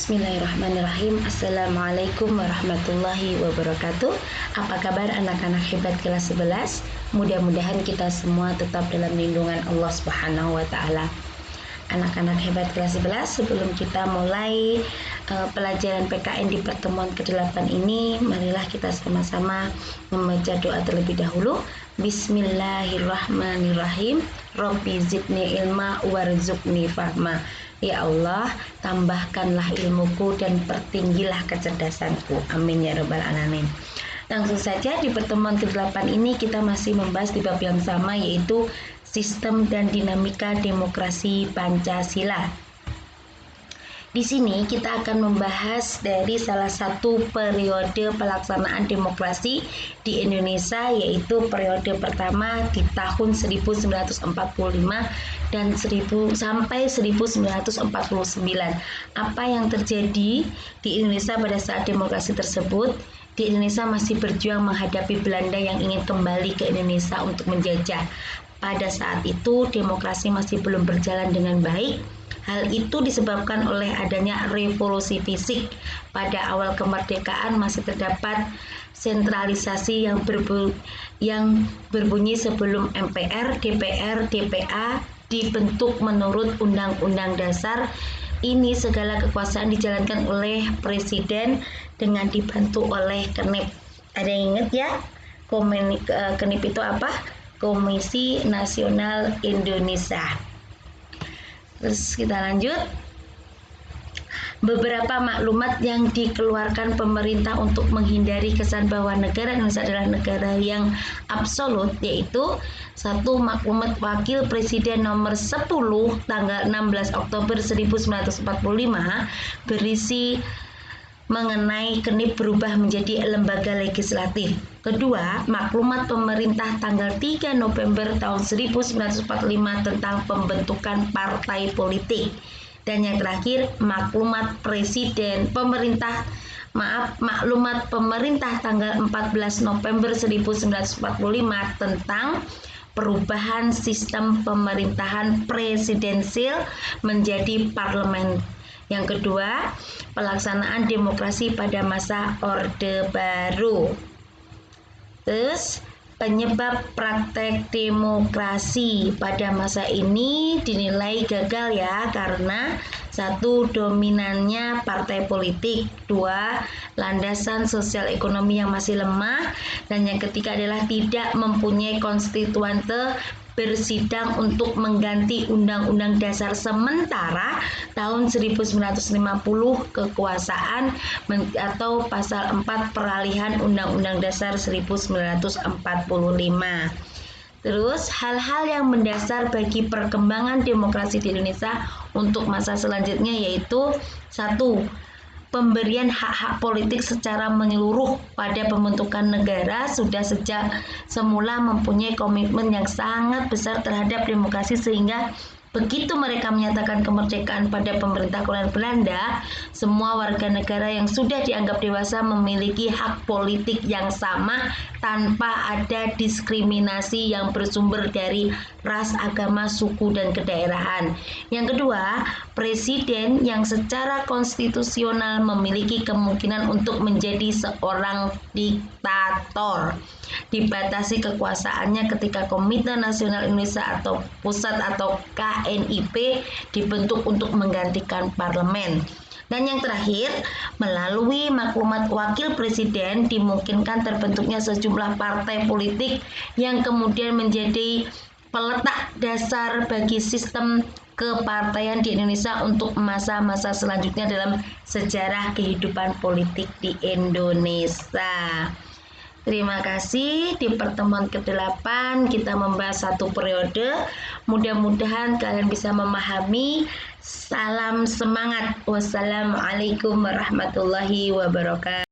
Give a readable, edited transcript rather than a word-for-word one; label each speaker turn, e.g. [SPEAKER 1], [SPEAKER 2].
[SPEAKER 1] Bismillahirrahmanirrahim. Assalamualaikum warahmatullahi wabarakatuh. Apa kabar anak-anak hebat kelas 11? Mudah-mudahan kita semua tetap dalam lindungan Allah Subhanahu wa taala. Anak-anak hebat kelas 11, sebelum kita mulai pelajaran PKN di pertemuan ke-8 ini, marilah kita sama-sama membaca doa terlebih dahulu. Bismillahirrahmanirrahim. Rabbi zidni ilma warzuqni fahma. Ya Allah, tambahkanlah ilmuku dan pertinggilah kecerdasanku. Amin ya rabbal alamin. Langsung saja di pertemuan ke-8 ini kita masih membahas di bab yang sama, yaitu sistem dan dinamika demokrasi Pancasila. Di sini kita akan membahas dari salah satu periode pelaksanaan demokrasi di Indonesia, yaitu periode pertama di tahun 1945 dan sampai 1949. Apa yang terjadi di Indonesia pada saat demokrasi tersebut? Di Indonesia masih berjuang menghadapi Belanda yang ingin kembali ke Indonesia untuk menjajah. Pada saat itu demokrasi masih belum berjalan dengan baik. Hal itu disebabkan oleh adanya revolusi fisik. Pada awal kemerdekaan masih terdapat sentralisasi yang berbunyi sebelum MPR, DPR, DPA dibentuk menurut Undang-Undang Dasar. Ini segala kekuasaan dijalankan oleh Presiden dengan dibantu oleh KNIP. Ada yang ingat ya? KNIP itu apa? Komisi Nasional Indonesia. Terus kita lanjut. Beberapa maklumat yang dikeluarkan pemerintah untuk menghindari kesan bahwa negara Indonesia adalah negara yang absolut, yaitu satu, maklumat Wakil Presiden nomor 10 tanggal 16 Oktober 1945 berisi mengenai KNIP berubah menjadi lembaga legislatif. Kedua, maklumat pemerintah tanggal 3 November tahun 1945 tentang pembentukan partai politik. Dan yang terakhir, maklumat pemerintah tanggal 14 November 1945 tentang perubahan sistem pemerintahan presidensil menjadi parlemen. Yang kedua, pelaksanaan demokrasi pada masa Orde Baru. Terus, penyebab praktek demokrasi pada masa ini dinilai gagal ya, karena satu, dominannya partai politik. Dua, landasan sosial ekonomi yang masih lemah. Dan yang ketiga adalah tidak mempunyai konstituante bersidang untuk mengganti Undang-Undang Dasar sementara tahun 1950 kekuasaan atau pasal 4 peralihan Undang-Undang Dasar 1945. Terus, hal-hal yang mendasar bagi perkembangan demokrasi di Indonesia untuk masa selanjutnya yaitu satu, pemberian hak-hak politik secara menyeluruh pada pembentukan negara sudah sejak semula mempunyai komitmen yang sangat besar terhadap demokrasi, sehingga begitu mereka menyatakan kemerdekaan pada pemerintah kolonial Belanda, semua warga negara yang sudah dianggap dewasa memiliki hak politik yang sama tanpa ada diskriminasi yang bersumber dari ras, agama, suku, dan kedaerahan. Yang kedua, presiden yang secara konstitusional memiliki kemungkinan untuk menjadi seorang diktator. Dibatasi kekuasaannya ketika Komite Nasional Indonesia atau Pusat atau KNIP dibentuk untuk menggantikan parlemen. Dan yang terakhir, melalui maklumat Wakil Presiden dimungkinkan terbentuknya sejumlah partai politik yang kemudian menjadi peletak dasar bagi sistem kepartaian di Indonesia untuk masa-masa selanjutnya dalam sejarah kehidupan politik di Indonesia. Terima kasih. Di pertemuan ke-8 kita membahas satu periode. Mudah-mudahan kalian bisa memahami. Salam semangat. Wassalamualaikum warahmatullahi wabarakatuh.